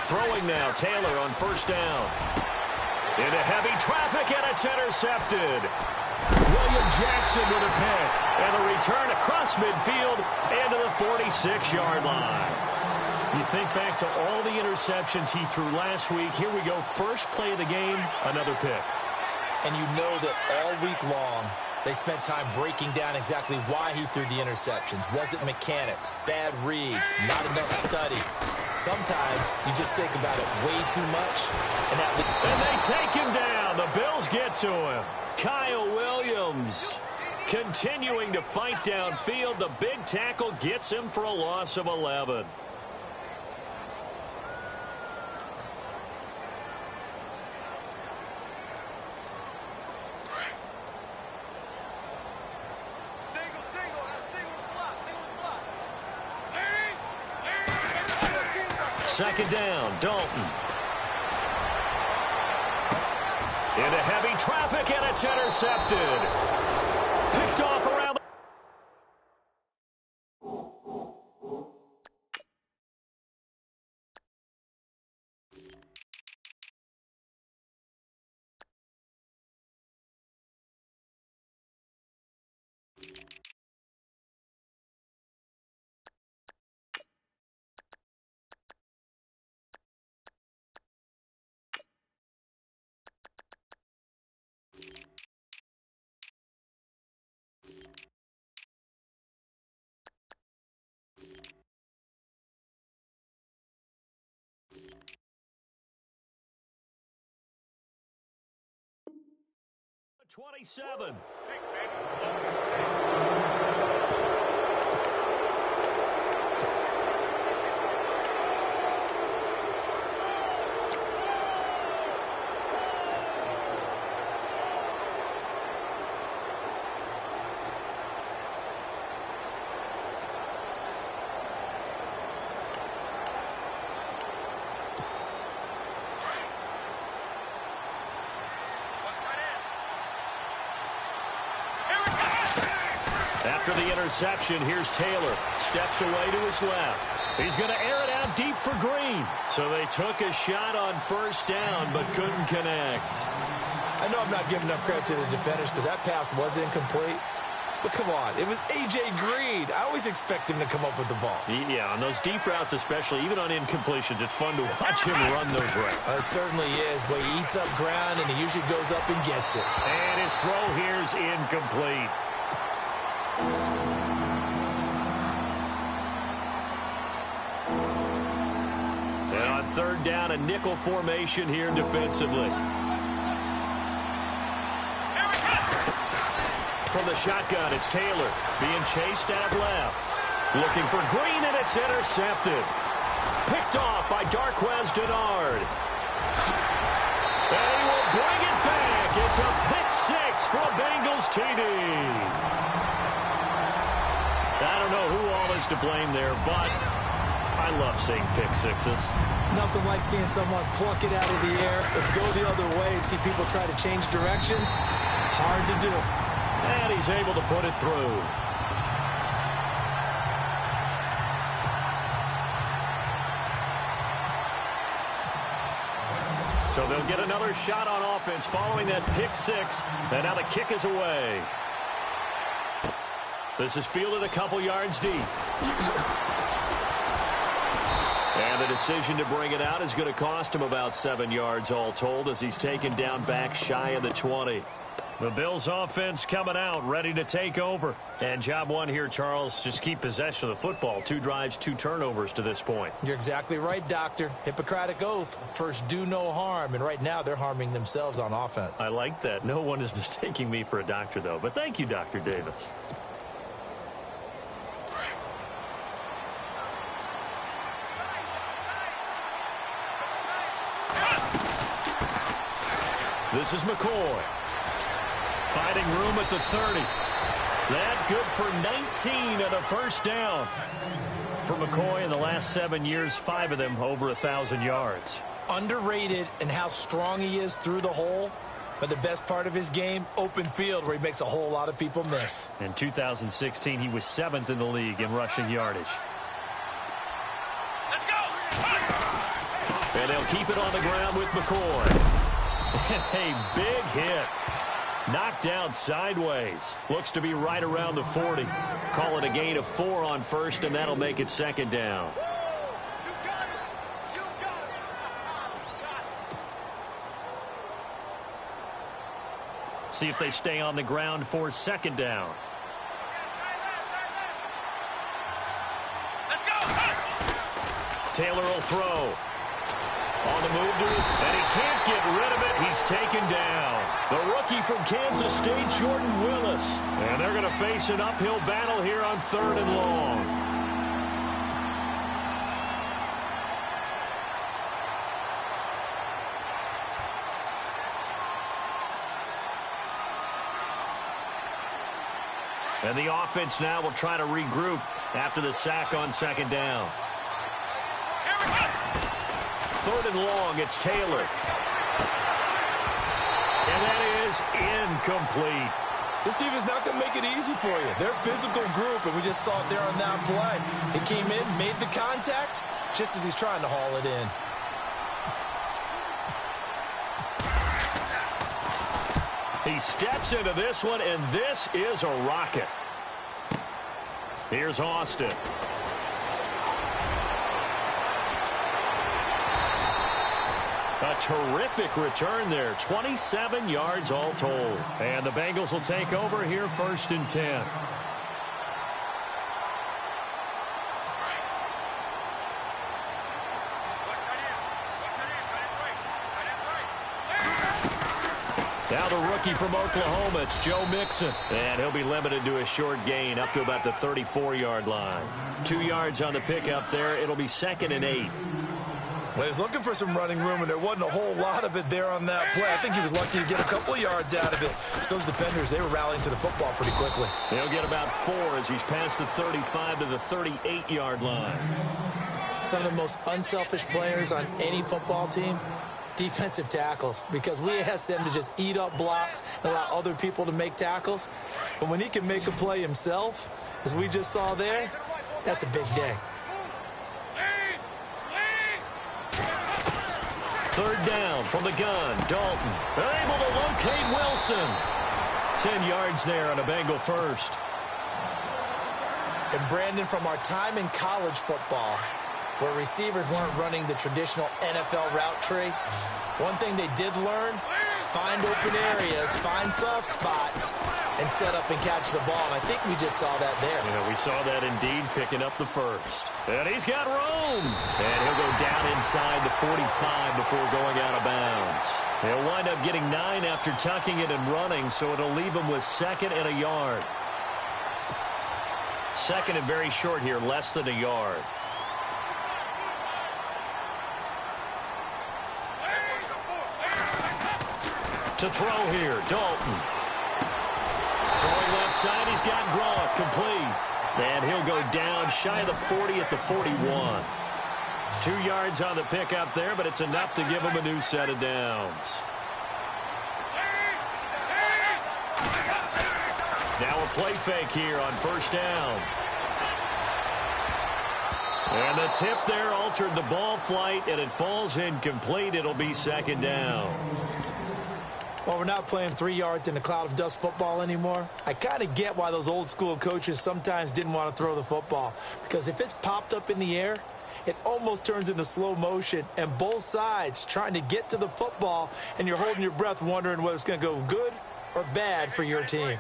Throwing now, Taylor on first down. Into heavy traffic, and it's intercepted. William Jackson with a pick. And a return across midfield into the 46-yard line. You think back to all the interceptions he threw last week. Here we go. First play of the game, another pick. And you know that all week long, they spent time breaking down exactly why he threw the interceptions. Was it mechanics, bad reads, not enough study? Sometimes you just think about it way too much. And they take him down. The Bills get to him. Kyle Williams continuing to fight downfield. The big tackle gets him for a loss of 11. Second down, Dalton. Into heavy traffic, and it's intercepted. Picked off around. '27. After the interception, here's Taylor. Steps away to his left. He's going to air it out deep for Green. So they took a shot on first down, but couldn't connect. I know I'm not giving enough credit to the defenders because that pass was incomplete. But come on, it was A.J. Green. I always expect him to come up with the ball. Yeah, on those deep routes especially, even on incompletions, it's fun to watch him run those routes. It certainly is, but he eats up ground, and he usually goes up and gets it. And his throw here's incomplete. And on third down, a nickel formation here defensively. From the shotgun, it's Taylor being chased out left. Looking for Green, and it's intercepted. Picked off by Darquez Denard. And he will bring it back. It's a pick six for a Bengals TD. I don't know who all is to blame there, but I love seeing pick sixes. Nothing like seeing someone pluck it out of the air and go the other way and see people try to change directions. Hard to do. And he's able to put it through. So they'll get another shot on offense following that pick six. And now the kick is away. This is fielded a couple yards deep. And the decision to bring it out is going to cost him about 7 yards all told as he's taken down back shy of the 20. The Bills offense coming out, ready to take over. And job one here, Charles, just keep possession of the football. 2 drives, 2 turnovers to this point. You're exactly right, Doctor. Hippocratic oath. First, do no harm. And right now, they're harming themselves on offense. I like that. No one is mistaking me for a doctor, though. But thank you, Dr. Davis. This is McCoy. Finding room at the 30. That good for 19 and a first down. For McCoy in the last 7 years, 5 of them over 1,000 yards. Underrated in how strong he is through the hole. But the best part of his game, open field, where he makes a whole lot of people miss. In 2016, he was 7th in the league in rushing yardage. Let's go! And they'll keep it on the ground with McCoy. And a big hit. Knocked down sideways. Looks to be right around the 40. Call it a gain of 4 on first, and that'll make it second down. See if they stay on the ground for second down. Taylor will throw. On the move, and he can't get rid of it. He's taken down. The rookie from Kansas State, Jordan Willis. And they're going to face an uphill battle here on 3rd and long. And the offense now will try to regroup after the sack on second down. 3rd and long, it's Taylor. And that is incomplete. This defense not going to make it easy for you. They're a physical group, and we just saw it there on that play. It came in, made the contact, just as he's trying to haul it in. He steps into this one, and this is a rocket. Here's Austin. A terrific return there. 27 yards all told. And the Bengals will take over here 1st and 10. Now the rookie from Oklahoma, it's Joe Mixon. And he'll be limited to a short gain up to about the 34-yard line. 2 yards on the pickup there. It'll be 2nd and 8. Well, he was looking for some running room, and there wasn't a whole lot of it there on that play. I think he was lucky to get a couple of yards out of it. So those defenders, they were rallying to the football pretty quickly. He'll get about 4 as he's past the 35 to the 38-yard line. Some of the most unselfish players on any football team, defensive tackles, because we ask them to just eat up blocks and allow other people to make tackles. But when he can make a play himself, as we just saw there, that's a big day. 3rd down from the gun. Dalton able to locate Wilson. 10 yards there on a Bengal first. And Brandon, from our time in college football, where receivers weren't running the traditional NFL route tree, one thing they did learn, find open areas, find soft spots, and set up and catch the ball. And I think we just saw that there. Yeah, we saw that indeed, picking up the first. And he's got room. And he'll go down inside the 45 before going out of bounds. He'll wind up getting 9 after tucking it and running, so it'll leave him with 2nd and a yard. 2nd and very short here, less than a yard. To throw here, Dalton. Throwing left side, he's got Gronk, complete. And he'll go down shy of the 40 at the 41. 2 yards on the pickup there, but it's enough to give him a new set of downs. Now a play fake here on 1st down. And the tip there altered the ball flight, and it falls incomplete. It'll be 2nd down. Well, we're not playing 3 yards in a cloud of dust football anymore. I kind of get why those old school coaches sometimes didn't want to throw the football. Because if it's popped up in the air, it almost turns into slow motion. And both sides trying to get to the football, and you're holding your breath wondering whether it's going to go good or bad for your team.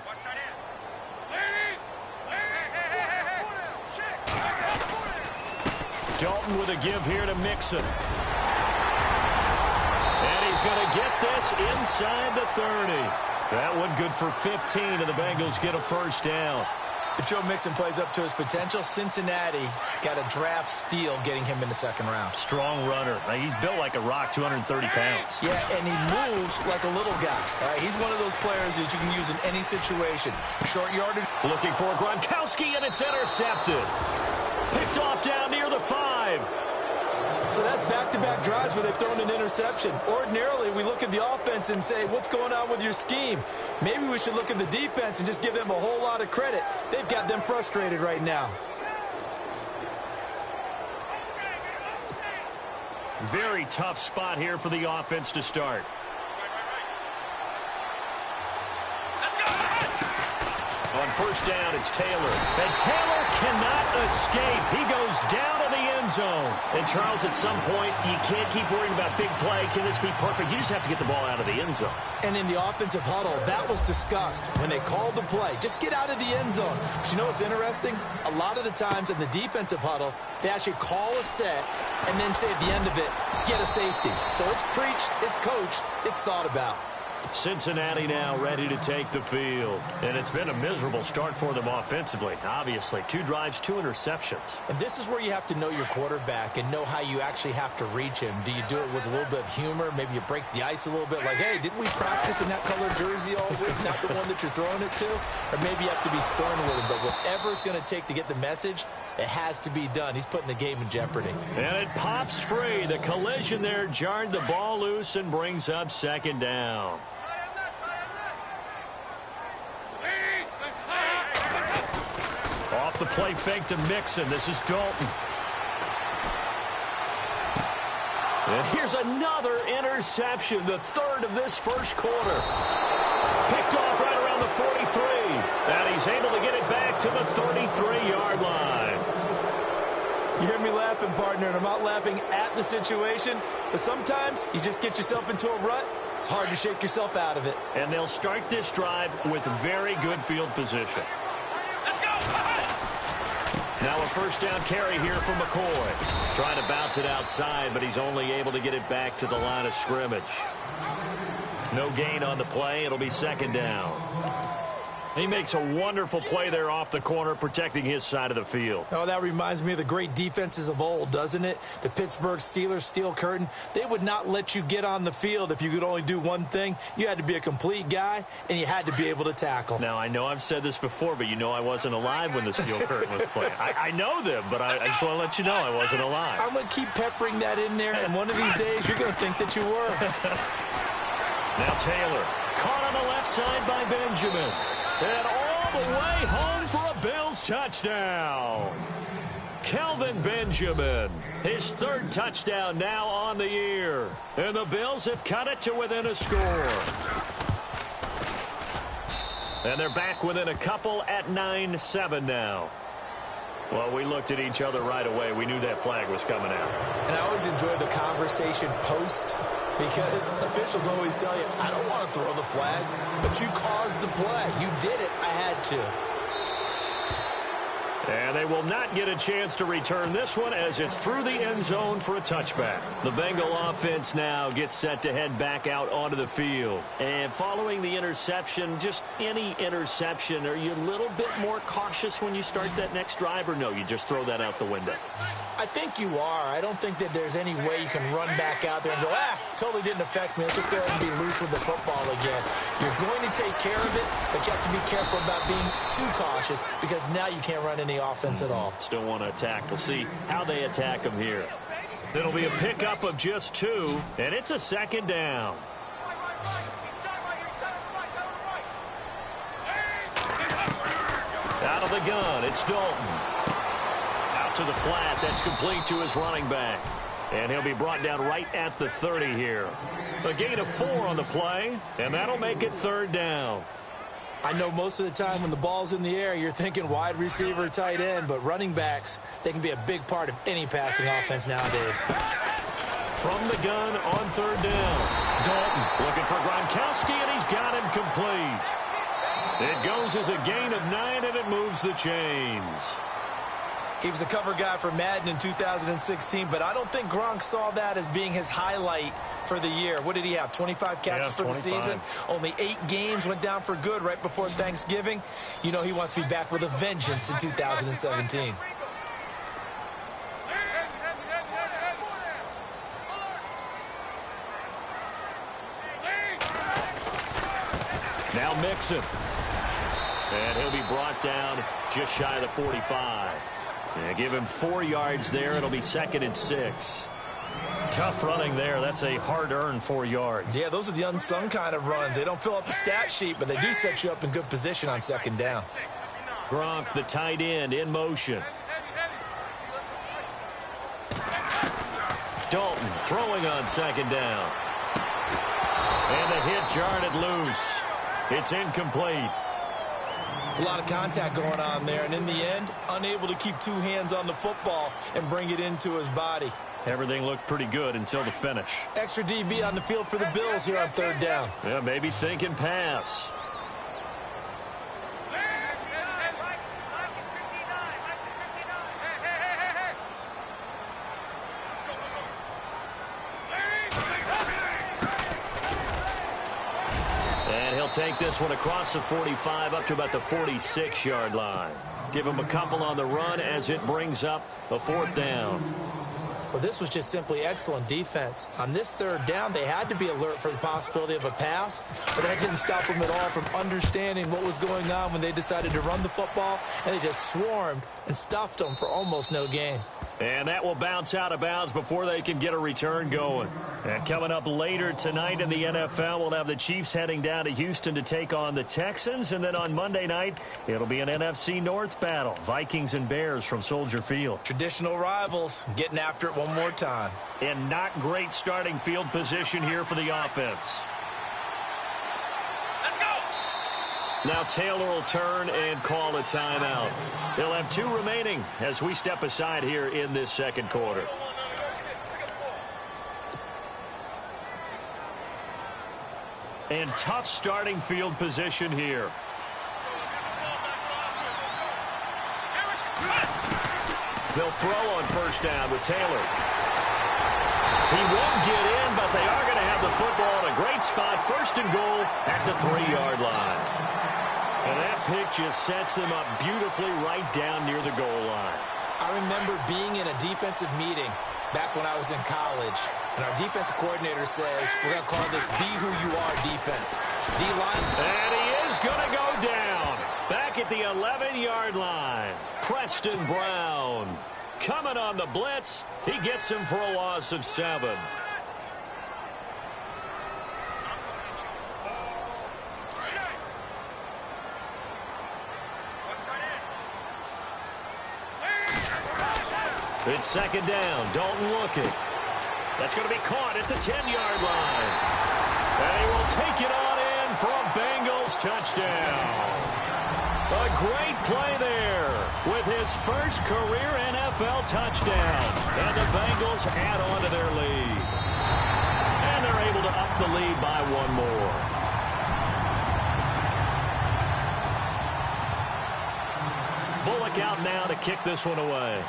Dalton with a give here to Mixon. And he's going to get this inside the 30. That one good for 15, and the Bengals get a 1st down. If Joe Mixon plays up to his potential, Cincinnati got a draft steal getting him in the 2nd round. Strong runner. He's built like a rock, 230 pounds. Yeah, and he moves like a little guy. He's one of those players that you can use in any situation. Short yardage. Looking for Gronkowski, and it's intercepted. Picked off down near the 5. So that's back-to-back drives where they've thrown an interception. Ordinarily, we look at the offense and say, what's going on with your scheme? Maybe we should look at the defense and just give them a whole lot of credit. They've got them frustrated right now. Very tough spot here for the offense to start. On first down, it's Taylor. And Taylor cannot escape. He goes down to the end zone. And, Charles, at some point, you can't keep worrying about big play. Can this be perfect? You just have to get the ball out of the end zone. And in the offensive huddle, that was discussed when they called the play. Just get out of the end zone. But you know what's interesting? A lot of the times in the defensive huddle, they actually call a set and then say at the end of it, get a safety. So it's preached, it's coached, it's thought about. Cincinnati now ready to take the field. And it's been a miserable start for them offensively, obviously. 2 drives, 2 interceptions. And this is where you have to know your quarterback and know how you actually have to reach him. Do you do it with a little bit of humor? Maybe you break the ice a little bit like, hey, didn't we practice in that color jersey all week, not the one that you're throwing it to? Or maybe you have to be stern with him. But whatever it's going to take to get the message, it has to be done. He's putting the game in jeopardy. And it pops free. The collision there jarred the ball loose and brings up second down. Off the play fake to Mixon. This is Dalton. And here's another interception, the 3rd of this first quarter. Picked off right around the 43. And he's able to get it back to the 33-yard line. You hear me laughing, partner, and I'm not laughing at the situation. But sometimes you just get yourself into a rut. It's hard to shake yourself out of it. And they'll start this drive with very good field position. Now a first down carry here for McCoy. Trying to bounce it outside, but he's only able to get it back to the line of scrimmage. No gain on the play. It'll be second down. He makes a wonderful play there off the corner, protecting his side of the field. Oh, that reminds me of the great defenses of old, doesn't it? The Pittsburgh Steelers steel curtain. They would not let you get on the field if you could only do one thing. You had to be a complete guy, and you had to be able to tackle. Now, I know I've said this before, but you know I wasn't alive when the steel curtain was playing. I know them, but I just want to let you know I wasn't alive. I'm going to keep peppering that in there, and one of these days you're going to think that you were. Now Taylor, caught on the left side by Benjamin. And all the way home for a Bills touchdown. Kelvin Benjamin, his 3rd touchdown now on the year. And the Bills have cut it to within a score. And they're back within a couple at 9-7 now. Well, we looked at each other right away. We knew that flag was coming out. And I always enjoy the conversation post, because officials always tell you, I don't want to throw the flag, but you caused the play. You did it. I had to. And they will not get a chance to return this one as it's through the end zone for a touchback. The Bengal offense now gets set to head back out onto the field. And following the interception, just any interception, are you a little bit more cautious when you start that next drive, or no, you just throw that out the window? I think you are. I don't think that there's any way you can run back out there and go, totally didn't affect me. Let's just go ahead and be loose with the football again. You're going to take care of it, but you have to be careful about being too cautious, because now you can't run any offense at all. Still want to attack. We'll see how they attack them here. It'll be a pickup of just 2, and it's a second down. Out of the gun, it's Dalton. Out to the flat, that's complete to his running back. And he'll be brought down right at the 30 here. A gain of 4 on the play, and that'll make it 3rd down. I know most of the time when the ball's in the air, you're thinking wide receiver, tight end, but running backs, they can be a big part of any passing offense nowadays. From the gun on 3rd down. Dalton looking for Gronkowski, and he's got him complete. It goes as a gain of 9, and it moves the chains. He was the cover guy for Madden in 2016, but I don't think Gronk saw that as being his highlight for the year. What did he have, 25 catches for the season? Only 8 games, went down for good right before Thanksgiving. You know he wants to be back with a vengeance in 2017. Now Mixon. And he'll be brought down just shy of the 45. And give him 4 yards there. It'll be 2nd and 6. Tough running there. That's a hard-earned 4 yards. Yeah, those are the unsung kind of runs. They don't fill up the stat sheet, but they do set you up in good position on 2nd down. Gronk, the tight end, in motion. Dalton throwing on second down. And the hit jarred it loose. It's incomplete. It's a lot of contact going on there, and in the end, unable to keep two hands on the football and bring it into his body. Everything looked pretty good until the finish. Extra DB on the field for the Bills here on third down. Yeah, maybe thinking pass. Take this one across the 45 up to about the 46-yard line. Give him a couple on the run as it brings up a fourth down. Well, this was just simply excellent defense. On this third down, they had to be alert for the possibility of a pass, but that didn't stop them at all from understanding what was going on when they decided to run the football, and they just swarmed and stuffed them for almost no gain. And that will bounce out of bounds before they can get a return going. And coming up later tonight in the NFL, we'll have the Chiefs heading down to Houston to take on the Texans. And then on Monday night, it'll be an NFC North battle. Vikings and Bears from Soldier Field. Traditional rivals getting after it one more time. And not great starting field position here for the offense. Now Taylor will turn and call a timeout. They'll have 2 remaining as we step aside here in this second quarter. And tough starting field position here. They'll throw on first down with Taylor. He won't get in, but they are going to have the football in a great spot. First and goal at the 3-yard line. And that pick just sets them up beautifully right down near the goal line. I remember being in a defensive meeting back when I was in college, and our defensive coordinator says, we're going to call this be who you are defense. D-line. And he is going to go down. Back at the 11-yard line. Preston Brown coming on the blitz. He gets him for a loss of 7. It's second down. Dalton looking. That's going to be caught at the 10-yard line. And he will take it on in for a Bengals touchdown. A great play there with his first career NFL touchdown. And the Bengals add on to their lead. And they're able to up the lead by 1 more. Bullock out now to kick this one away.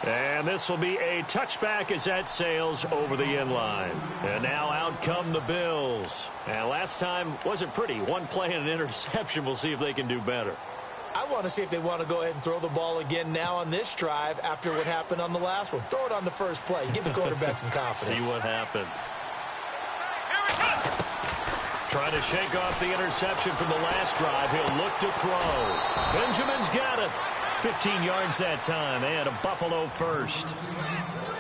And this will be a touchback as that sails over the end line. And now out come the Bills. And last time wasn't pretty. 1 play and an interception. We'll see if they can do better. I want to see if they want to go ahead and throw the ball again now on this drive after what happened on the last one. Throw it on the first play. Give the quarterback some confidence. See what happens. Trying to shake off the interception from the last drive. He'll look to throw. Benjamin's got it. 15 yards that time, and a Buffalo first.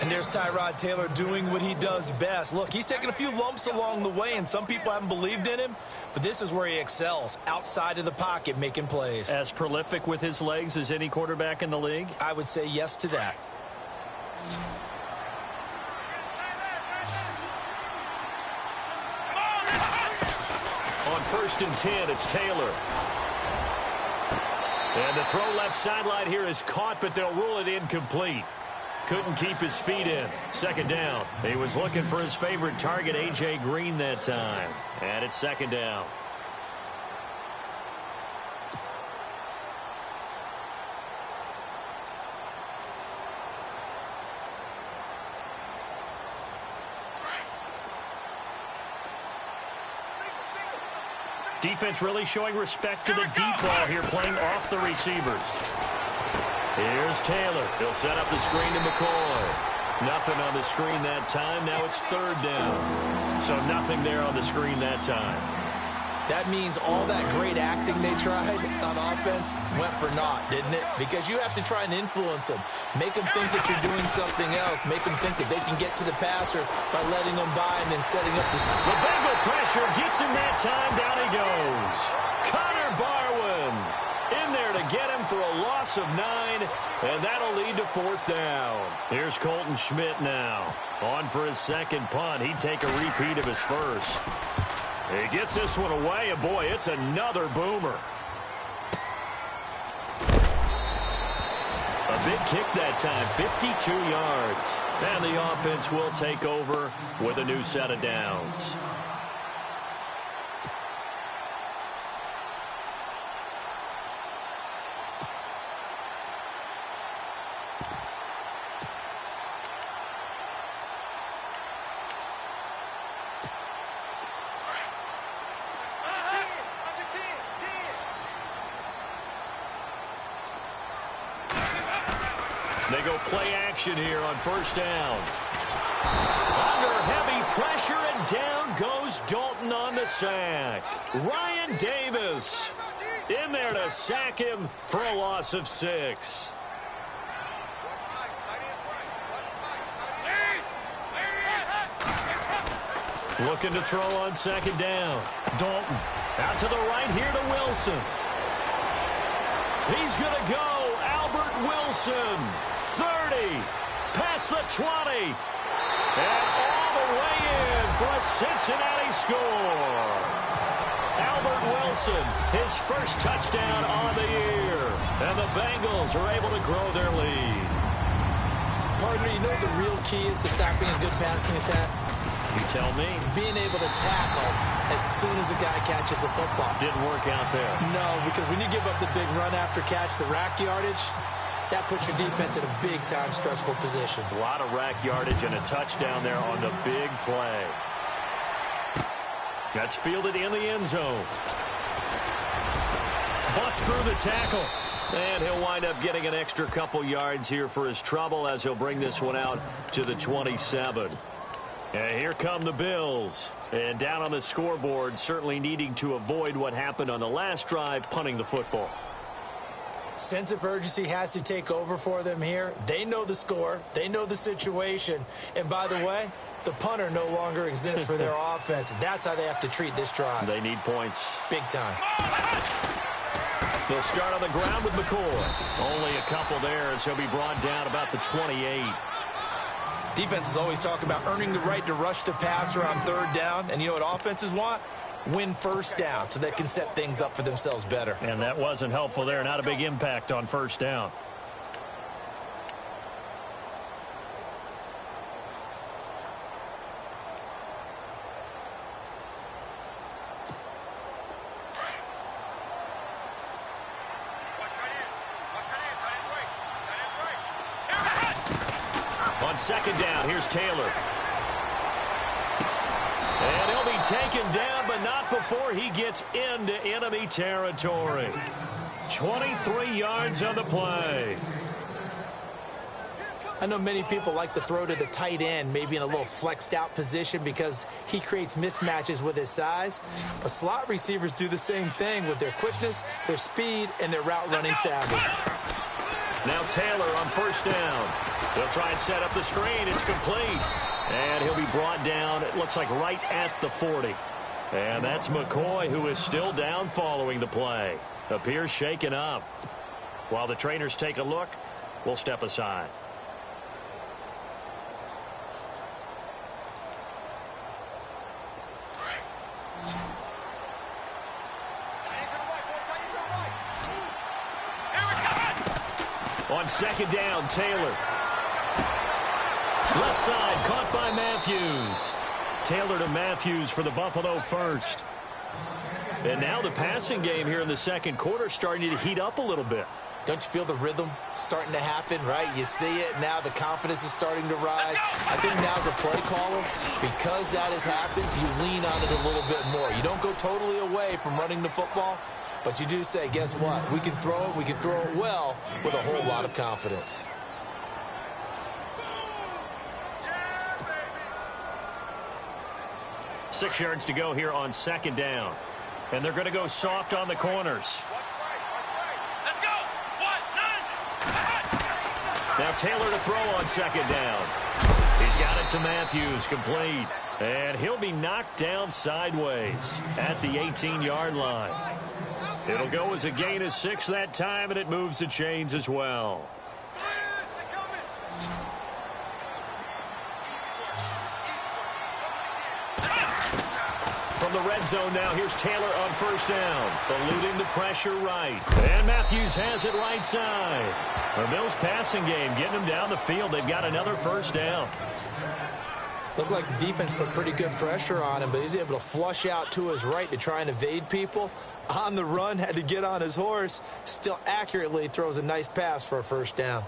And there's Tyrod Taylor doing what he does best. Look, he's taken a few lumps along the way, and some people haven't believed in him, but this is where he excels, outside of the pocket, making plays. As prolific with his legs as any quarterback in the league? I would say yes to that. On first and 10, it's Taylor. And the throw left sideline here is caught, but they'll rule it incomplete. Couldn't keep his feet in. Second down. He was looking for his favorite target, A.J. Green, that time. And it's second down. Defense really showing respect to the deep ball here, playing off the receivers. Here's Taylor. He'll set up the screen to McCoy. Nothing on the screen that time. Now it's third down. So nothing there on the screen that time. That means all that great acting they tried on offense went for naught, didn't it? Because you have to try and influence them. Make them think that you're doing something else. Make them think that they can get to the passer by letting them by and then setting up the... The Bengal pressure gets him that time. Down he goes. Connor Barwin in there to get him for a loss of 9, and that'll lead to 4th down. Here's Colton Schmidt now. On for his second punt. He'd take a repeat of his first. He gets this one away, and boy, it's another boomer. A big kick that time, 52 yards. And the offense will take over with a new set of downs. They go play action here on 1st down. Under heavy pressure, and down goes Dalton on the sack. Ryan Davis in there to sack him for a loss of 6. Looking to throw on 2nd down. Dalton out to the right here to Wilson. He's going to go. Albert Wilson. 30, past the 20, and all the way in for a Cincinnati score. Albert Wilson, his first touchdown on the year, and the Bengals are able to grow their lead. Partner, you know what the real key is to stopping a good passing attack? You tell me. Being able to tackle as soon as a guy catches the football. Didn't work out there. No, because when you give up the big run after catch, the rack yardage, that puts your defense in a big-time stressful position. A lot of rack yardage and a touchdown there on the big play. That's fielded in the end zone. Bust through the tackle. And he'll wind up getting an extra couple yards here for his trouble as he'll bring this one out to the 27. And here come the Bills. And down on the scoreboard, certainly needing to avoid what happened on the last drive, punting the football. Sense of urgency has to take over for them here. They know the score. They know the situation. And by the way, the punter no longer exists for their offense. That's how they have to treat this drive. They need points. Big time. They'll start on the ground with McCoy. Only a couple there as he'll be brought down about the 28. Defenses always talk about earning the right to rush the passer on 3rd down. And you know what offenses want? Win 1st down so they can set things up for themselves better. And that wasn't helpful there. Not a big impact on 1st down. On 2nd down, here's Taylor. And he'll be taken down, but not before he gets into enemy territory. 23 yards on the play. I know many people like to throw to the tight end, maybe in a little flexed out position because he creates mismatches with his size. But slot receivers do the same thing with their quickness, their speed, and their route running savvy. Now Taylor on 1st down. He'll try and set up the screen. It's complete. And he'll be brought down, it looks like right at the 40. And that's McCoy, who is still down following the play. Appears shaken up. While the trainers take a look, we'll step aside. On 2nd down, Taylor. Left side, caught by Matthews. Taylor to Matthews for the Buffalo first. And now the passing game here in the 2nd quarter starting to heat up a little bit. Don't you feel the rhythm starting to happen, right? You see it. Now the confidence is starting to rise. I think now as a play caller, because that has happened, you lean on it a little bit more. You don't go totally away from running the football, but you do say, guess what? We can throw it. We can throw it well with a whole lot of confidence. Yeah, 6 yards to go here on 2nd down. And they're going to go soft on the corners. Now Taylor to throw on 2nd down. He's got it to Matthews, complete. And he'll be knocked down sideways at the 18-yard line. It'll go as a gain of 6 that time, and it moves the chains as well. From the red zone now, here's Taylor on first down. Eluding the pressure right. And Matthews has it right side. The Bills passing game, getting them down the field. They've got another first down. Looked like the defense put pretty good pressure on him, but he's able to flush out to his right to try and evade people. On the run, had to get on his horse. Still accurately throws a nice pass for a first down.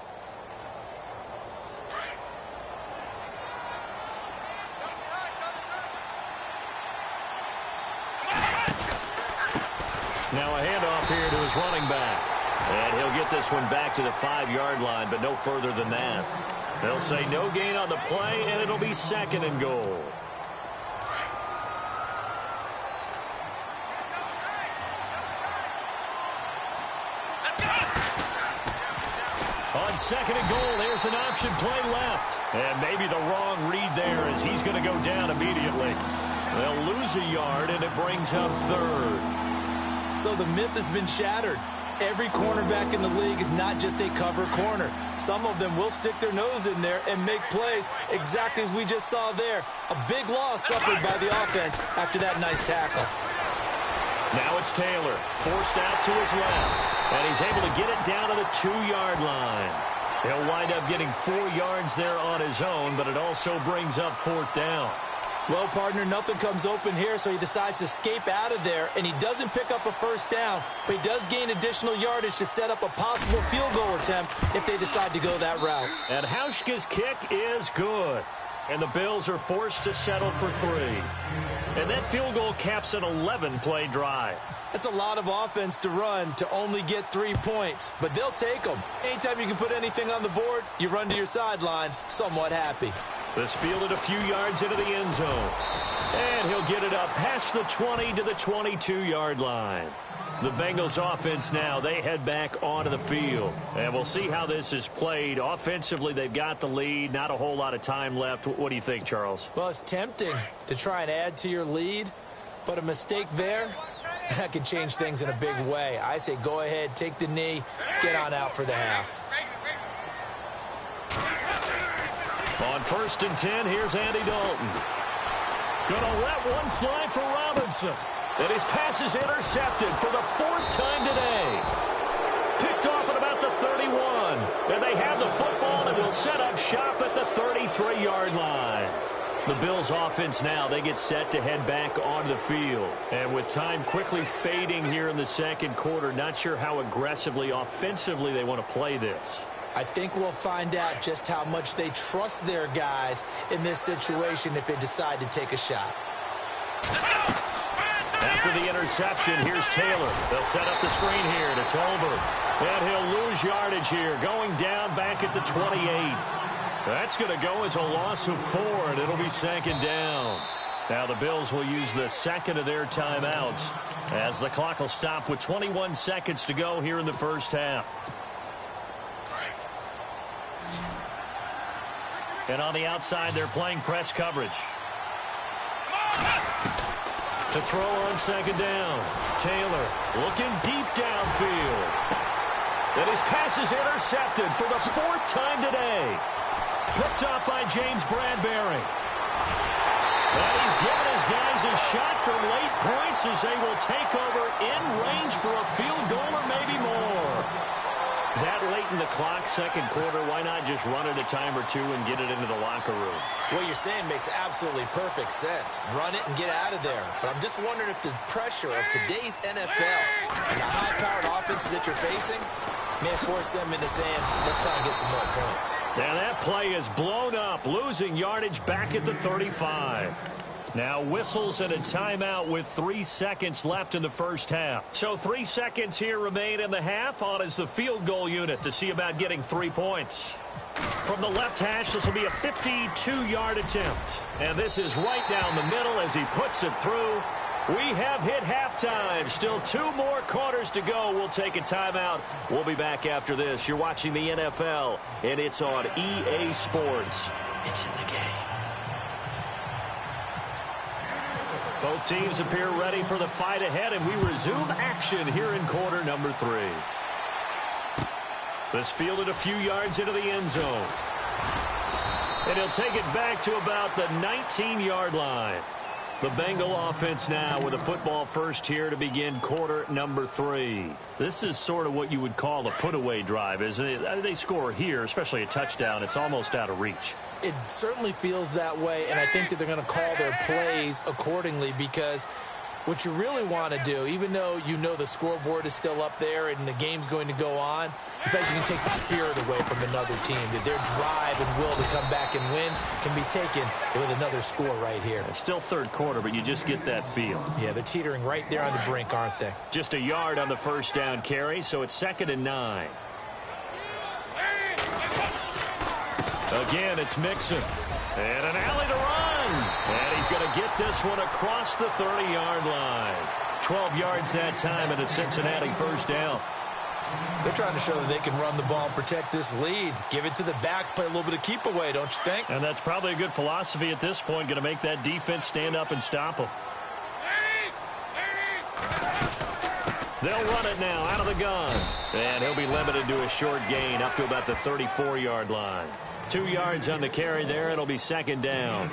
Now a handoff here to his running back. And he'll get this one back to the 5-yard line, but no further than that. They'll say no gain on the play, and it'll be 2nd and goal. On 2nd and goal, there's an option play left. And maybe the wrong read there as he's going to go down immediately. They'll lose a yard, and it brings up 3rd. So the myth has been shattered. Every cornerback in the league is not just a cover corner. Some of them will stick their nose in there and make plays exactly as we just saw there. A big loss suffered by the offense after that nice tackle. Now it's Taylor, forced out to his left, and he's able to get it down to the 2-yard line. He'll wind up getting 4 yards there on his own, but it also brings up 4th down. Well, partner, nothing comes open here, so he decides to escape out of there, and he doesn't pick up a first down, but he does gain additional yardage to set up a possible field goal attempt if they decide to go that route. And Hauschka's kick is good, and the Bills are forced to settle for 3. And that field goal caps an 11-play drive. That's a lot of offense to run to only get 3 points, but they'll take them. Anytime you can put anything on the board, you run to your sideline somewhat happy. This fielded a few yards into the end zone. And he'll get it up past the 20 to the 22-yard line. The Bengals offense now, they head back onto the field. And we'll see how this is played. Offensively, they've got the lead. Not a whole lot of time left. What do you think, Charles? Well, it's tempting to try and add to your lead, but a mistake there, that could change things in a big way. I say go ahead, take the knee, get on out for the half. On 1st and 10, here's Andy Dalton. Gonna let one fly for Robinson. And his pass is intercepted for the 4th time today. Picked off at about the 31. And they have the football and will set up shop at the 33-yard line. The Bills offense now, they get set to head back onto the field. And with time quickly fading here in the 2nd quarter, not sure how aggressively, offensively they want to play this. I think we'll find out just how much they trust their guys in this situation if they decide to take a shot. After the interception, here's Taylor. They'll set up the screen here to Tolbert. And he'll lose yardage here, going down back at the 28. That's going to go as a loss of 4, and it'll be 2nd down. Now the Bills will use the 2nd of their timeouts as the clock will stop with 21 seconds to go here in the first half. And on the outside, they're playing press coverage. To throw on 2nd down. Taylor looking deep downfield. And his pass is intercepted for the 4th time today. Picked up by James Bradbury. And he's given his guys a shot for late points as they will take over in range for a field goal or maybe more. That late in the clock, 2nd quarter, why not just run it a time or 2 and get it into the locker room? What you're saying makes absolutely perfect sense. Run it and get out of there. But I'm just wondering if the pressure of today's NFL and the high-powered offenses that you're facing may force them into saying, let's try and get some more points. And that play is blown up, losing yardage back at the 35. Now whistles and a timeout with 3 seconds left in the first half. So 3 seconds here remain in the half. On is the field goal unit to see about getting 3 points. From the left hash, this will be a 52-yard attempt. And this is right down the middle as he puts it through. We have hit halftime. Still 2 more quarters to go. We'll take a timeout. We'll be back after this. You're watching the NFL, and it's on EA Sports. It's in the game. Both teams appear ready for the fight ahead, and we resume action here in quarter number 3. This fielded a few yards into the end zone. And he'll take it back to about the 19-yard line. The Bengal offense now with a football first here to begin quarter number 3. This is sort of what you would call a put-away drive, isn't it? They score here, especially a touchdown. It's almost out of reach. It certainly feels that way, and I think that they're going to call their plays accordingly, because what you really want to do, even though you know the scoreboard is still up there and the game's going to go on, in fact, you can take the spirit away from another team. That their drive and will to come back and win can be taken with another score right here. It's still third quarter, but you just get that feel. Yeah, they're teetering right there on the brink, aren't they? Just a yard on the first down carry, so it's 2nd and 9. Again, it's Mixon. And an alley to run. And he's going to get this one across the 30-yard line. 12 yards that time and a Cincinnati first down. They're trying to show that they can run the ball and protect this lead. Give it to the backs, play a little bit of keep away, don't you think? And that's probably a good philosophy at this point, going to make that defense stand up and stop them. They'll run it now out of the gun. And he'll be limited to a short gain up to about the 34-yard line. 2 yards on the carry there. It'll be 2nd down.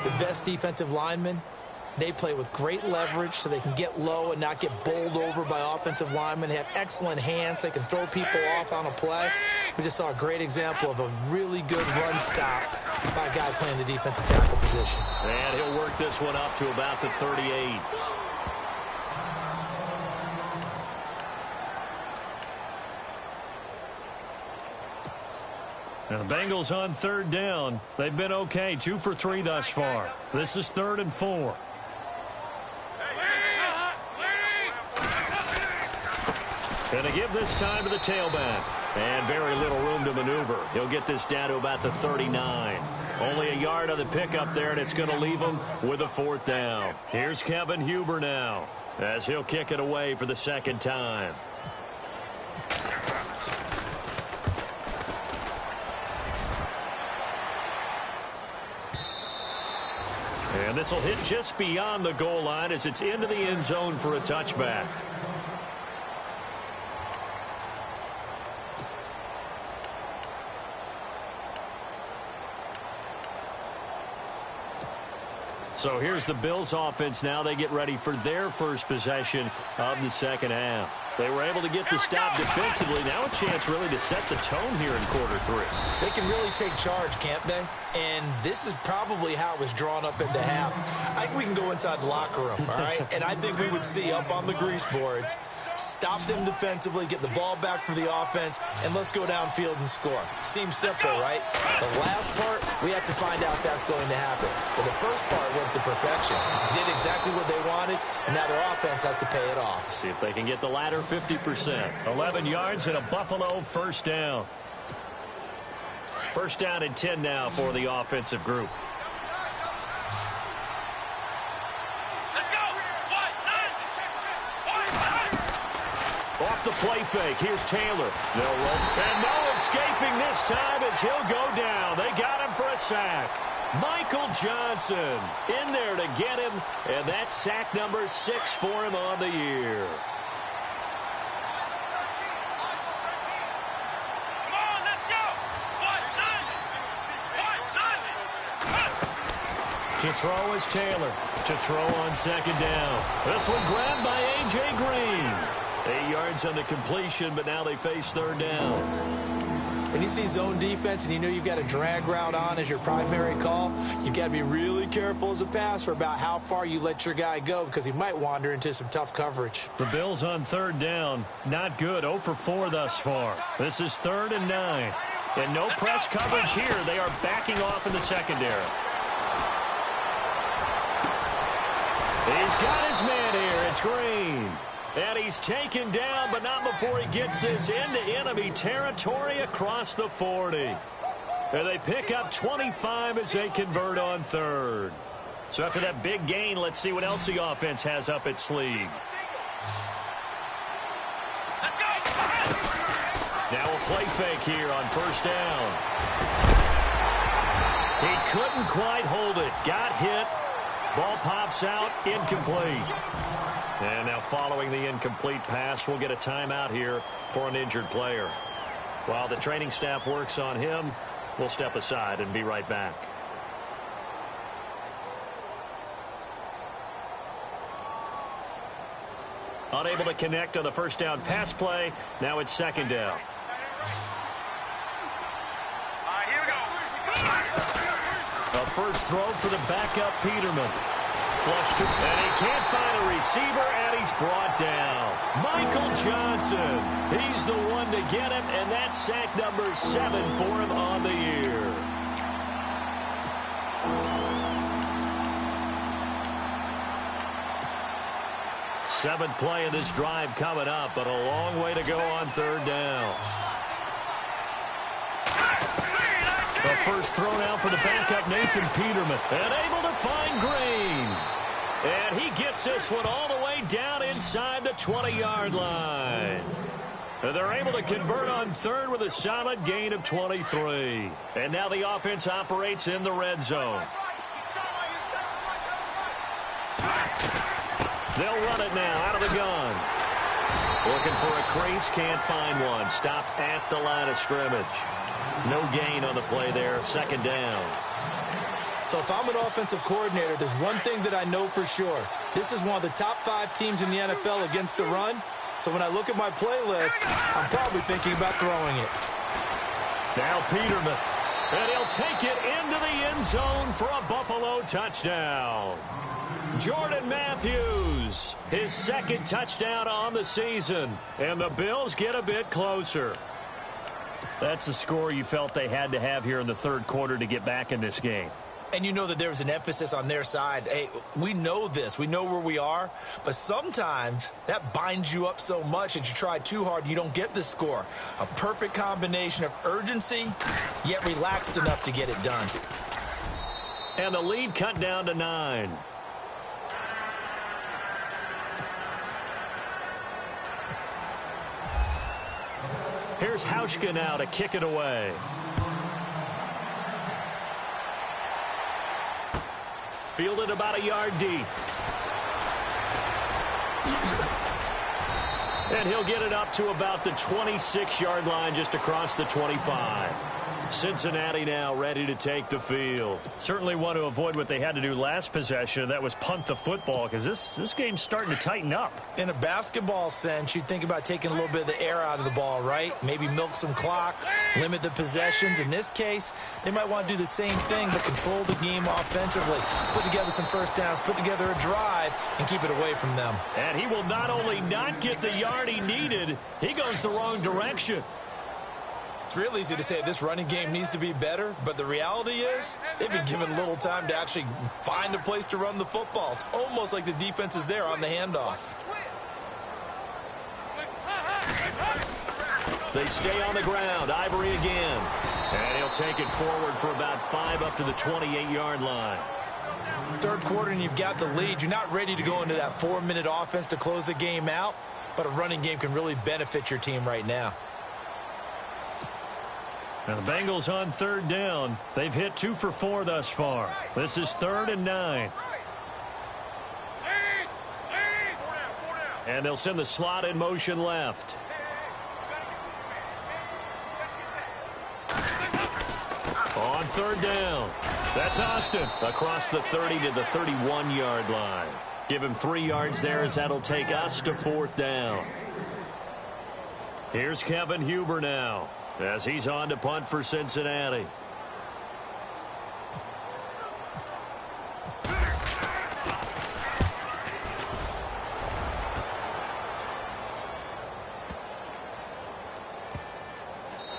The best defensive linemen, they play with great leverage so they can get low and not get bowled over by offensive linemen. They have excellent hands. They can throw people off on a play. We just saw a great example of a really good run stop by a guy playing the defensive tackle position. And he'll work this one up to about the 38. And the Bengals on 3rd down. They've been okay, 2 for 3 thus far. This is 3rd and 4. And they give this time to the tailback. And very little room to maneuver. He'll get this down to about the 39. Only a yard on the pickup there, and it's going to leave him with a 4th down. Here's Kevin Huber now, as he'll kick it away for the 2nd time. And this will hit just beyond the goal line as it's into the end zone for a touchback. So here's the Bills offense now. They get ready for their first possession of the 2nd half. They were able to get the stop defensively. Now a chance really to set the tone here in quarter 3. They can really take charge, can't they? And this is probably how it was drawn up at the half. I think we can go inside the locker room, all right? And I think we would see up on the grease boards, stop them defensively, get the ball back for the offense, and let's go downfield and score. Seems simple, right? The last part, we have to find out if that's going to happen. But the first part went to perfection. Did exactly what they wanted, and now their offense has to pay it off. See if they can get the latter 50%. 11 yards and a Buffalo first down. First down and 10 now for the offensive group. Off the play fake. Here's Taylor. They'll roll. And no escaping this time as he'll go down. They got him for a sack. Michael Johnson in there to get him. And that's sack number 6 for him on the year. To throw is Taylor. To throw on 2nd down. This one grabbed by A.J. Green. 8 yards on the completion, but now they face 3rd down. When you see zone defense and you know you've got a drag route on as your primary call, you've got to be really careful as a passer about how far you let your guy go, because he might wander into some tough coverage. The Bills on 3rd down. Not good. 0 for 4 thus far. This is 3rd and 9. And no press coverage here. They are backing off in the secondary. He's got his man here. It's Green. And he's taken down, but not before he gets this into enemy territory across the 40. And they pick up 25 as they convert on 3rd. So after that big gain, let's see what else the offense has up its sleeve. Now a play fake here on 1st down. He couldn't quite hold it. Got hit. Ball pops out, incomplete. And now following the incomplete pass, we'll get a timeout here for an injured player. While the training staff works on him, we'll step aside and be right back. Unable to connect on the first down pass play. Now it's second down. Here we go. A first throw for the backup Peterman. Flushed to, and he can't find a receiver, and he's brought down. Michael Johnson. He's the one to get him, and that's sack number 7 for him on the year. Seventh play of this drive coming up, but a long way to go on third down. The first throw now for the backup Nathan Peterman. And able to find Green. And he gets this one all the way down inside the 20-yard line. And they're able to convert on third with a solid gain of 23. And now the offense operates in the red zone. They'll run it now out of the gun. Looking for a crease, can't find one. Stopped at the line of scrimmage. No gain on the play there, second down. So if I'm an offensive coordinator, there's one thing that I know for sure. This is one of the top 5 teams in the NFL against the run. So when I look at my playlist, I'm probably thinking about throwing it. Now Peterman. And he'll take it into the end zone for a Buffalo touchdown. Jordan Matthews, his second touchdown on the season. And the Bills get a bit closer. That's the score you felt they had to have here in the third quarter to get back in this game. And you know that there's an emphasis on their side. Hey, we know this. We know where we are. But sometimes that binds you up so much that you try too hard, you don't get the score. A perfect combination of urgency, yet relaxed enough to get it done. And the lead cut down to 9. Here's Hauschka now to kick it away. Fielded about a yard deep. And he'll get it up to about the 26-yard line just across the 25. Cincinnati now ready to take the field. Certainly want to avoid what they had to do last possession. That was punt the football because this game's starting to tighten up. In a basketball sense, you think about taking a little bit of the air out of the ball, right? Maybe milk some clock, limit the possessions. In this case, they might want to do the same thing but control the game offensively. Put together some first downs, put together a drive, and keep it away from them. And he will not only not get the yard he needed, he goes the wrong direction. It's real easy to say this running game needs to be better, but the reality is they've been given little time to actually find a place to run the football. It's almost like the defense is there on the handoff. They stay on the ground. Ivory again. And he'll take it forward for about 5 up to the 28-yard line. Third quarter and you've got the lead. You're not ready to go into that 4-minute offense to close the game out, but a running game can really benefit your team right now. Now the Bengals on third down. They've hit 2 for 4 thus far. This is 3rd and 9. And they'll send the slot in motion left. On third down. That's Austin across the 30 to the 31-yard line. Give him 3 yards there as that'll take us to 4th down. Here's Kevin Huber now, as he's on to punt for Cincinnati.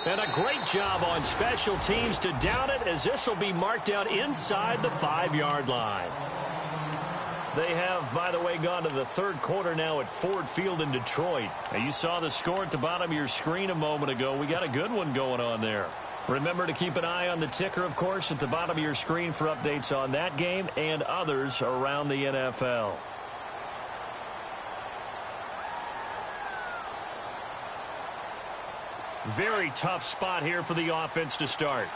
And a great job on special teams to down it, as this will be marked out inside the 5-yard line. They have, by the way, gone to the third quarter now at Ford Field in Detroit. Now, you saw the score at the bottom of your screen a moment ago. We got a good one going on there. Remember to keep an eye on the ticker, of course, at the bottom of your screen for updates on that game and others around the NFL. Very tough spot here for the offense to start.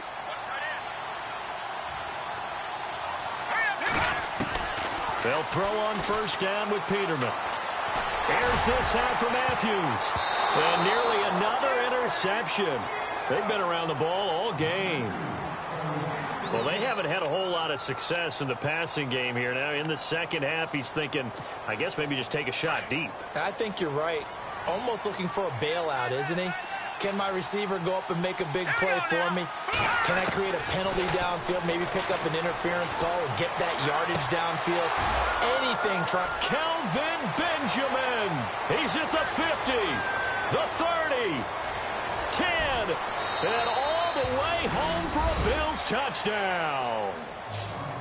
They'll throw on first down with Peterman. Here's this out for Matthews. And nearly another interception. They've been around the ball all game. Well, they haven't had a whole lot of success in the passing game here. Now, in the second half, he's thinking, I guess maybe just take a shot deep. I think you're right. Almost looking for a bailout, isn't he? Can my receiver go up and make a big play for me? Can I create a penalty downfield, maybe pick up an interference call or get that yardage downfield? Anything. Kelvin Benjamin. He's at the 50, the 30, 10, and all the way home for a Bills touchdown.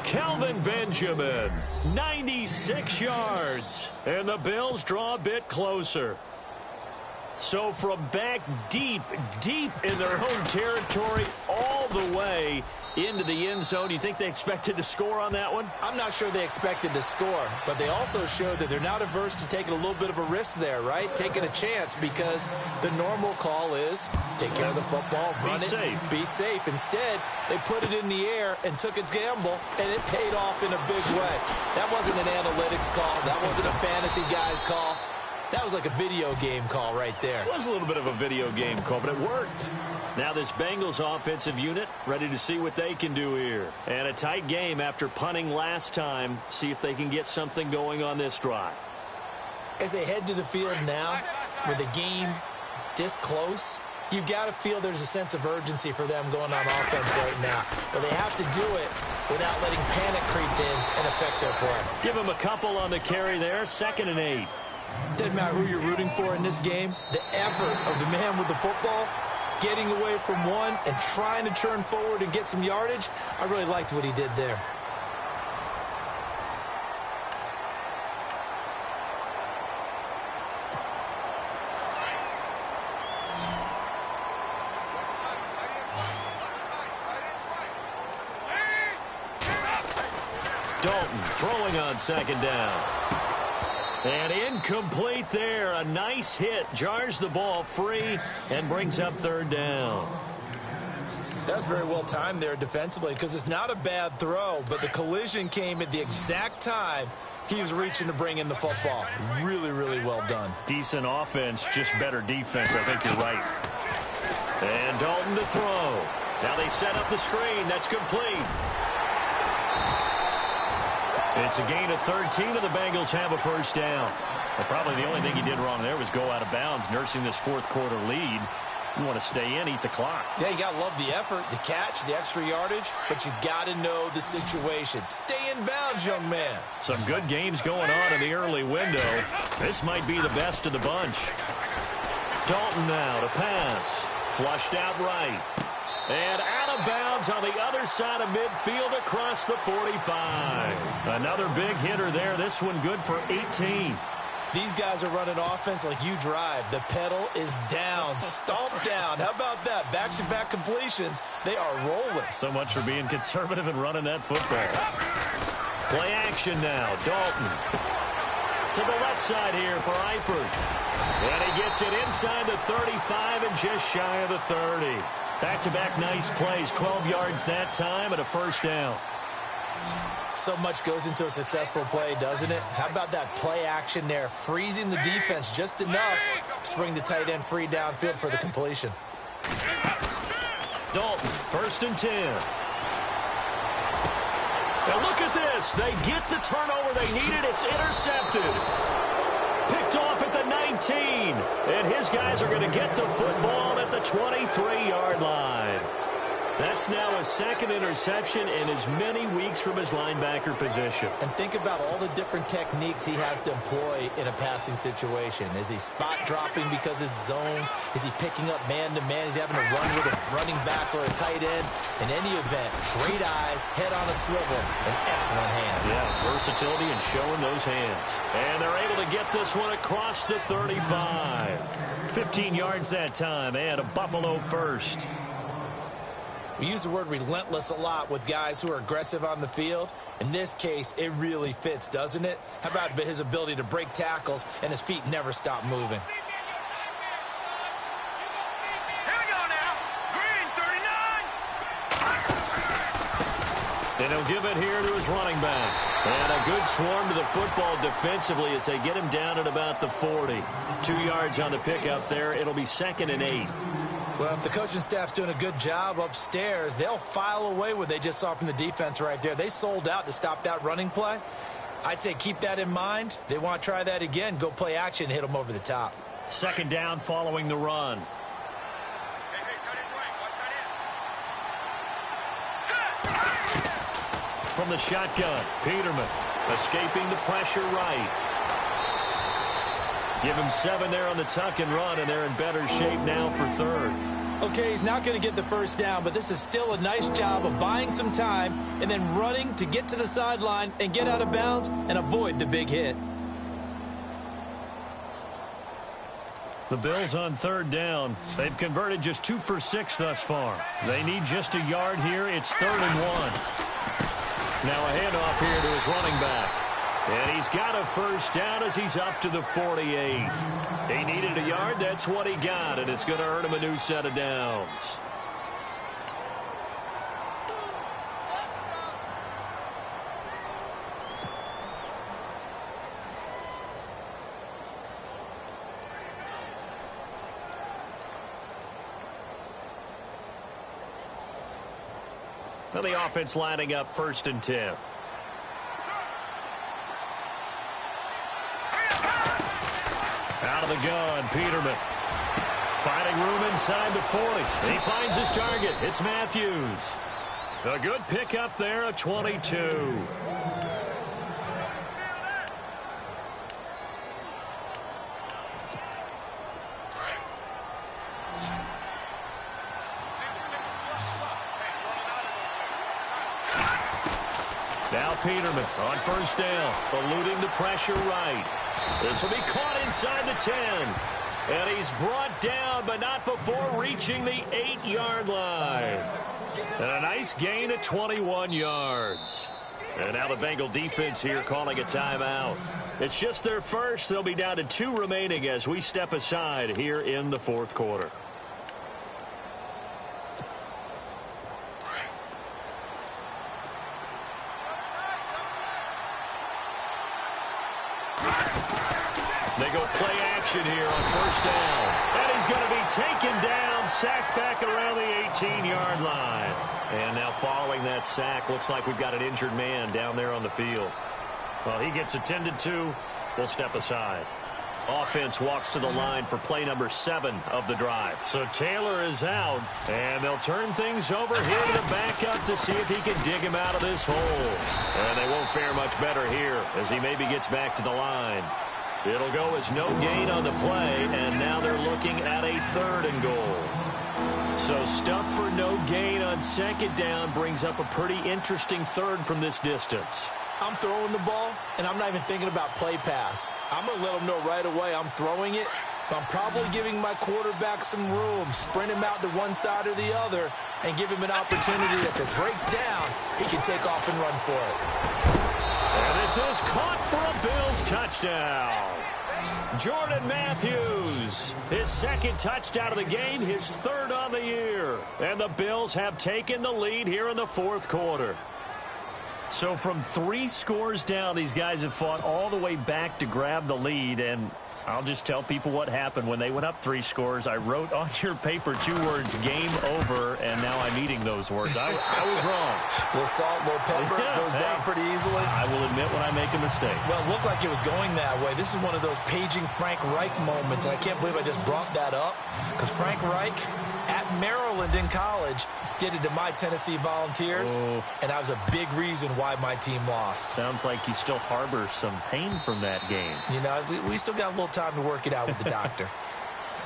Kelvin Benjamin, 96 yards, and the Bills draw a bit closer. So from back deep in their home territory all the way into the end zone, you think they expected to score on that one? I'm not sure they expected to score, but they also showed that they're not averse to taking a little bit of a risk there, right? Taking a chance, because the normal call is take care of the football, run it, be safe. Instead, they put it in the air and took a gamble, and it paid off in a big way. That wasn't an analytics call. That wasn't a fantasy guy's call. That was like a video game call right there. It was a little bit of a video game call, but it worked. Now this Bengals offensive unit ready to see what they can do here. And a tight game after punting last time. See if they can get something going on this drive. As they head to the field now, with the game this close, you've got to feel there's a sense of urgency for them going on offense right now. But they have to do it without letting panic creep in and affect their play. Give them a couple on the carry there, 2nd and 8. Doesn't matter who you're rooting for in this game. The effort of the man with the football, getting away from one and trying to turn forward and get some yardage, I really liked what he did there. Dalton throwing on 2nd down. And incomplete there. A nice hit. Jars the ball free and brings up 3rd down. That's very well timed there defensively, because it's not a bad throw, but the collision came at the exact time he was reaching to bring in the football. Really, really well done. Decent offense, just better defense. I think you're right. And Dalton to throw. Now they set up the screen. That's complete. It's a gain of 13, and the Bengals have a 1st down. Well, probably the only thing he did wrong there was go out of bounds, nursing this 4th quarter lead. You want to stay in, eat the clock. Yeah, you got to love the effort, the catch, the extra yardage, but you got to know the situation. Stay in bounds, young man. Some good games going on in the early window. This might be the best of the bunch. Dalton now to pass. Flushed out right. And out of bounds on the other side of midfield across the 45. Another big hitter there. This one good for 18. These guys are running offense like you drive. The pedal is down, stomp down. How about that? Back-to-back completions. They are rolling. So much for being conservative and running that football. Play action now. Dalton to the left side here for Eifert. And he gets it inside the 35 and just shy of the 30. Back-to-back nice plays, 12 yards that time and a 1st down. So much goes into a successful play, doesn't it? How about that play action there, freezing the defense just enough to bring the tight end free downfield for the completion. Dalton, 1st and 10. Now look at this. They get the turnover they needed. It's intercepted. Picked off at the 19. And his guys are going to get the football at the 23-yard line. That's now a 2nd interception in as many weeks from his linebacker position. And think about all the different techniques he has to employ in a passing situation. Is he spot dropping because it's zone? Is he picking up man-to-man? Is he having to run with a running back or a tight end? In any event, great eyes, head on a swivel, and excellent hands. Yeah, versatility and showing those hands. And they're able to get this one across the 35. 15 yards that time, and a Buffalo 1st. We use the word relentless a lot with guys who are aggressive on the field. In this case, it really fits, doesn't it? How about his ability to break tackles and his feet never stop moving? Here we go now. Green 39. And he'll give it here to his running back. And a good swarm to the football defensively as they get him down at about the 40. 2 yards on the pickup there. It'll be 2nd and 8. Well, if the coaching staff's doing a good job upstairs, they'll file away what they just saw from the defense right there. They sold out to stop that running play. I'd say keep that in mind. They want to try that again. Go play action, hit them over the top. 2nd down following the run. From the shotgun, Peterman escaping the pressure right. Give him 7 there on the tuck and run, and they're in better shape now for 3rd. Okay, he's not going to get the first down, but this is still a nice job of buying some time and then running to get to the sideline and get out of bounds and avoid the big hit. The Bills on 3rd down. They've converted just 2 for 6 thus far. They need just a yard here. It's 3rd and 1. Now a handoff here to his running back. And he's got a first down as he's up to the 48. He needed a yard. That's what he got, and it's going to earn him a new set of downs. Now the offense lining up 1st and 10. Out of the gun, Peterman. Finding room inside the 40. He finds his target. It's Matthews. A good pickup there, a 22. Now Peterman on 1st down, eluding the pressure right. This will be caught inside the 10. And he's brought down, but not before reaching the 8-yard line. And a nice gain of 21 yards. And now the Bengal defense here calling a timeout. It's just their first. They'll be down to 2 remaining as we step aside here in the 4th quarter. They go play action here on 1st down. And he's going to be taken down, sacked back around the 18-yard line. And now following that sack, looks like we've got an injured man down there on the field. Well, he gets attended to. We'll step aside. Offense walks to the line for play number 7 of the drive. So Taylor is out, and they'll turn things over here to the backup to see if he can dig him out of this hole. And they won't fare much better here as he maybe gets back to the line. It'll go as no gain on the play, and now they're looking at a 3rd and goal. So stuff for no gain on 2nd down brings up a pretty interesting 3rd from this distance. I'm throwing the ball, and I'm not even thinking about play pass. I'm going to let them know right away I'm throwing it, but I'm probably giving my quarterback some room, sprint him out to one side or the other, and give him an opportunity that if it breaks down, he can take off and run for it. And this is caught for a Bills touchdown. Jordan Matthews, his 2nd touchdown of the game, his 3rd on the year. And the Bills have taken the lead here in the 4th quarter. So from 3 scores down, these guys have fought all the way back to grab the lead, and I'll just tell people what happened when they went up 3 scores. I wrote on your paper 2 words, game over, and now I'm eating those words. I was wrong. A little salt, a little pepper, goes down pretty easily. I will admit when I make a mistake. Well, it looked like it was going that way. This is one of those paging Frank Reich moments, and I can't believe I just brought that up, because Frank Reich at Maryland in college did it to my Tennessee Volunteers, and that was a big reason why my team lost. Sounds like he still harbors some pain from that game. You know, we still got a little time to work it out with the doctor.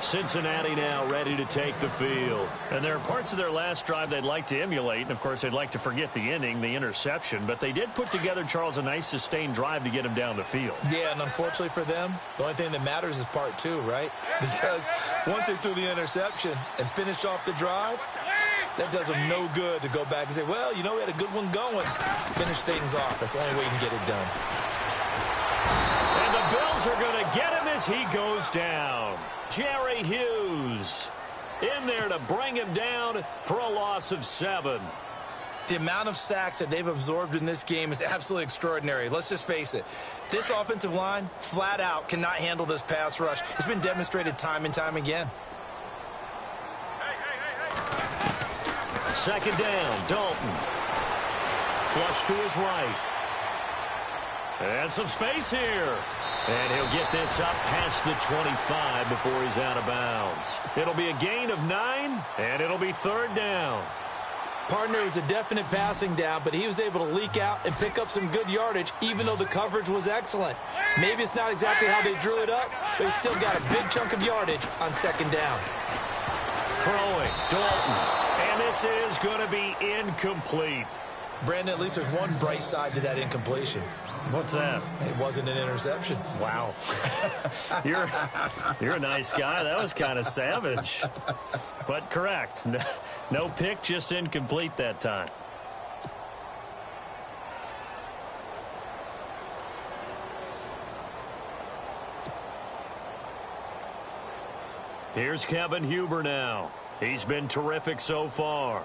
Cincinnati now ready to take the field. And there are parts of their last drive they'd like to emulate, and of course they'd like to forget the inning, the interception, but they did put together, Charles, a nice sustained drive to get him down the field. Yeah, and unfortunately for them, the only thing that matters is part 2, right? Because once they threw the interception and finished off the drive, that does them no good to go back and say, well, you know, we had a good one going. Finish things off. That's the only way you can get it done. And the Bills are going to get him as he goes down. Jerry Hughes in there to bring him down for a loss of 7. The amount of sacks that they've absorbed in this game is absolutely extraordinary. Let's just face it. This offensive line, flat out, cannot handle this pass rush. It's been demonstrated time and time again. Second down, Dalton. Flush to his right. And some space here. And he'll get this up past the 25 before he's out of bounds. It'll be a gain of 9, and it'll be third down. Partner, it was a definite passing down, but he was able to leak out and pick up some good yardage, even though the coverage was excellent. Maybe it's not exactly how they drew it up, but he still got a big chunk of yardage on second down. Throwing, Dalton. And this is going to be incomplete. Brandon, at least there's one bright side to that incompletion. What's that? It wasn't an interception. Wow. You're a nice guy. That was kind of savage. But correct. No pick, just incomplete that time. Here's Kevin Huber now. He's been terrific so far.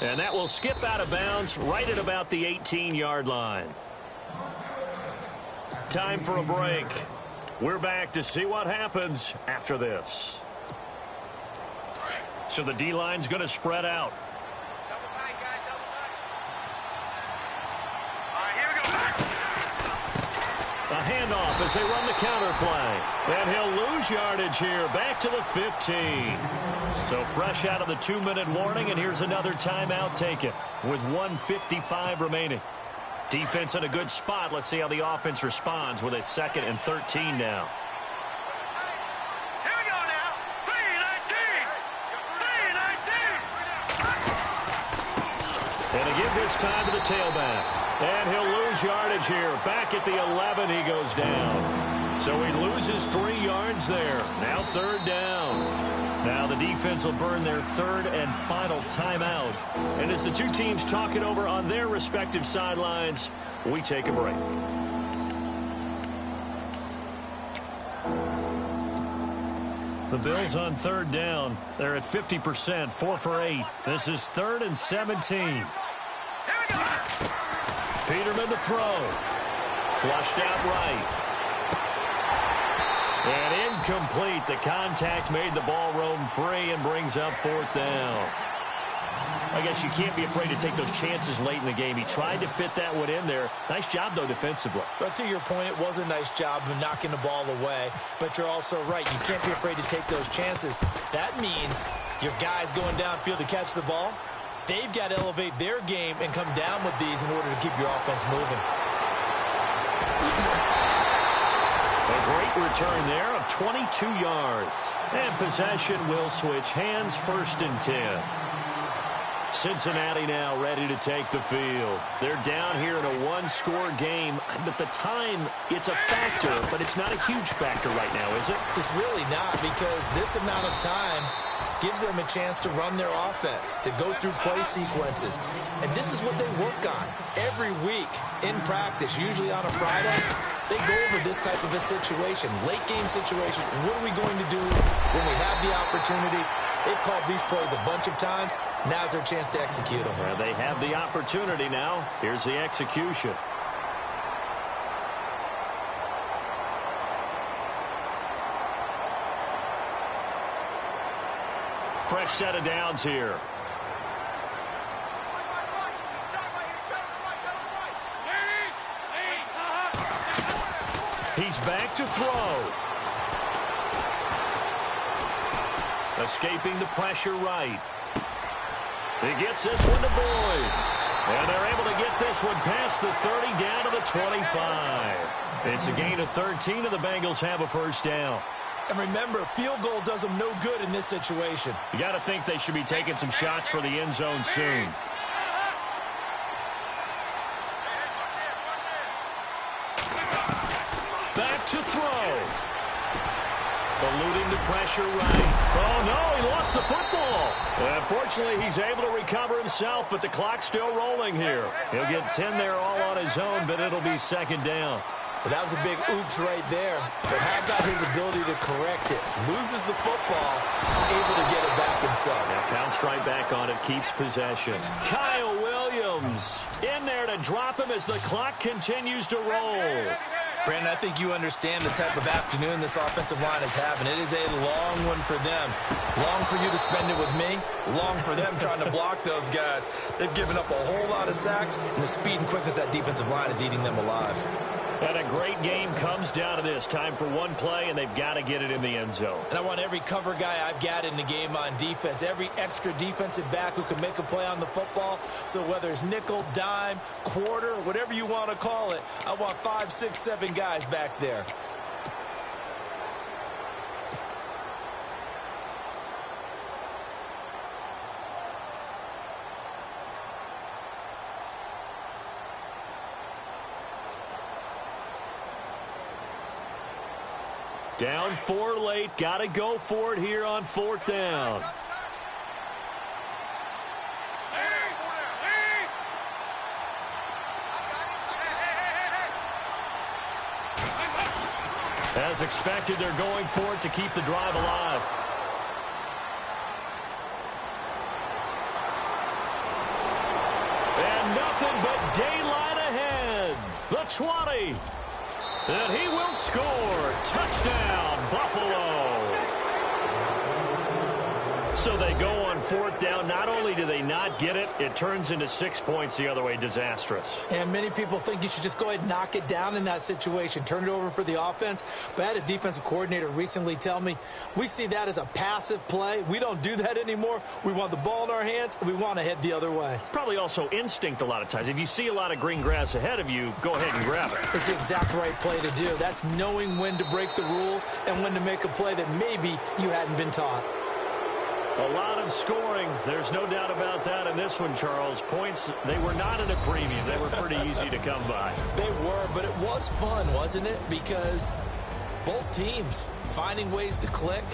And that will skip out of bounds right at about the 18-yard line. Time for a break. We're back to see what happens after this. So the D-line's going to spread out. Double tight, guys, double tight. All right, here we go. A handoff as they run the counter play. And he'll lose yardage here, back to the 15. So fresh out of the 2-minute warning, and here's another timeout taken with 1:55 remaining. Defense in a good spot. Let's see how the offense responds with a 2nd and 13 now. Here we go now. 3-19. And they give this time to the tailback. And he'll lose yardage here. Back at the 11, he goes down. So he loses 3 yards there. Now third down. Now the defense will burn their 3rd and final timeout. And as the two teams talk it over on their respective sidelines, we take a break. The Bills on third down. They're at 50%, 4 for 8. This is 3rd and 17. Here we go. Peterman to throw. Flushed out right. And incomplete. The contact made the ball roam free and brings up 4th down. I guess you can't be afraid to take those chances late in the game. He tried to fit that one in there. Nice job, though, defensively. But to your point, it was a nice job of knocking the ball away. But you're also right. You can't be afraid to take those chances. That means your guys going downfield to catch the ball, they've got to elevate their game and come down with these in order to keep your offense moving. A great return there of 22 yards. And possession will switch hands, 1st and 10. Cincinnati now ready to take the field. They're down here in a 1-score game. But the time, it's a factor, but it's not a huge factor right now, is it? It's really not, because this amount of time gives them a chance to run their offense, to go through play sequences. And this is what they work on every week in practice, usually on a Friday. They go over this type of a situation, late game situation. What are we going to do when we have the opportunity? They've called these plays a bunch of times. Now's their chance to execute them. Well, they have the opportunity now. Here's the execution. Fresh set of downs here. He's back to throw. Escaping the pressure right. He gets this one to Boyd. And they're able to get this one past the 30 down to the 25. It's a gain of 13, and the Bengals have a 1st down. And remember, field goal does them no good in this situation. You got to think they should be taking some shots for the end zone soon. Back to throw. Eluding the pressure right. Oh, no, he lost the football. Unfortunately, he's able to recover himself, but the clock's still rolling here. He'll get 10 there all on his own, but it'll be second down. Well, that was a big oops right there. But how about his ability to correct it? Loses the football, able to get it back himself. Now pounced right back on it, keeps possession. Kyle Williams in there to drop him as the clock continues to roll. Brandon, I think you understand the type of afternoon this offensive line is having. It is a long one for them. Long for you to spend it with me. Long for them trying to block those guys. They've given up a whole lot of sacks, and the speed and quickness of that defensive line is eating them alive. And a great game comes down to this. Time for one play, and they've got to get it in the end zone. And I want every cover guy I've got in the game on defense, every extra defensive back who can make a play on the football. So whether it's nickel, dime, quarter, whatever you want to call it, I want 5, 6, 7 guys back there. Down 4 late. Got to go for it here on 4th down. As expected, they're going for it to keep the drive alive. And nothing but daylight ahead. The 20. And he will score. Touchdown, Buffalo. So they go on 4th down. Not only do they not get it, it turns into 6 points the other way. Disastrous. And many people think you should just go ahead and knock it down in that situation. Turn it over for the offense. But I had a defensive coordinator recently tell me, we see that as a passive play. We don't do that anymore. We want the ball in our hands, and we want to head the other way. It's probably also instinct a lot of times. If you see a lot of green grass ahead of you, go ahead and grab it. It's the exact right play to do. That's knowing when to break the rules and when to make a play that maybe you hadn't been taught. A lot of scoring. There's no doubt about that in this one, Charles. Points, they were not at a premium. They were pretty easy to come by. They were, but it was fun, wasn't it? Because both teams finding ways to click.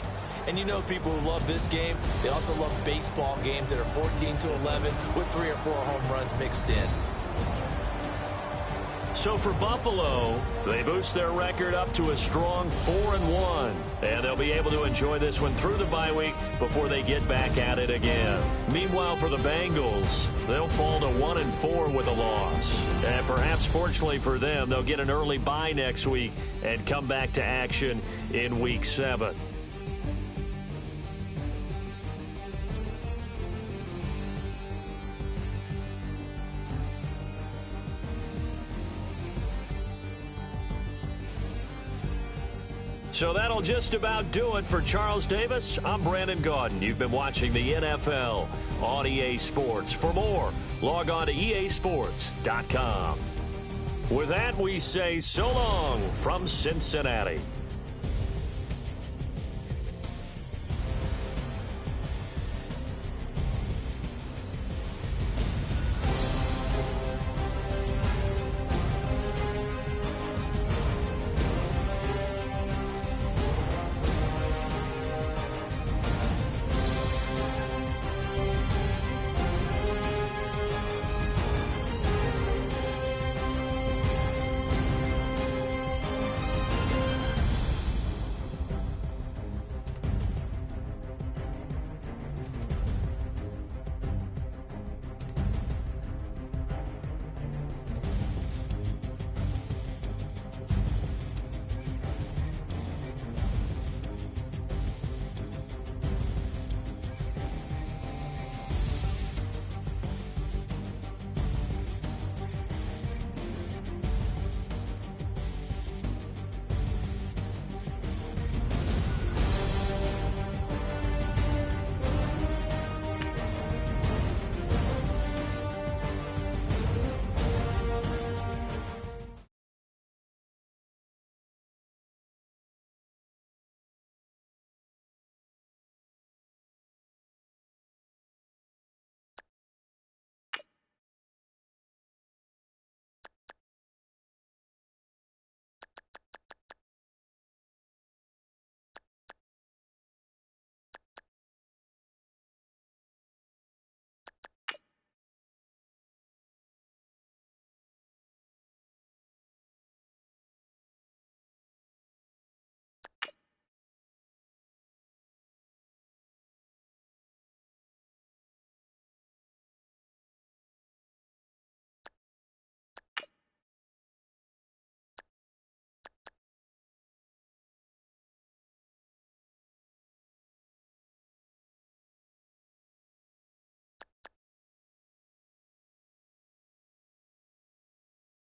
And you know people who love this game, they also love baseball games that are 14-11 with 3 or 4 home runs mixed in. So for Buffalo, they boost their record up to a strong 4-1. And they'll be able to enjoy this one through the bye week before they get back at it again. Meanwhile, for the Bengals, they'll fall to 1-4 with a loss. And perhaps fortunately for them, they'll get an early bye next week and come back to action in Week 7. So that'll just about do it for Charles Davis. I'm Brandon Gaudin. You've been watching the NFL on EA Sports. For more, log on to easports.com. With that, we say so long from Cincinnati.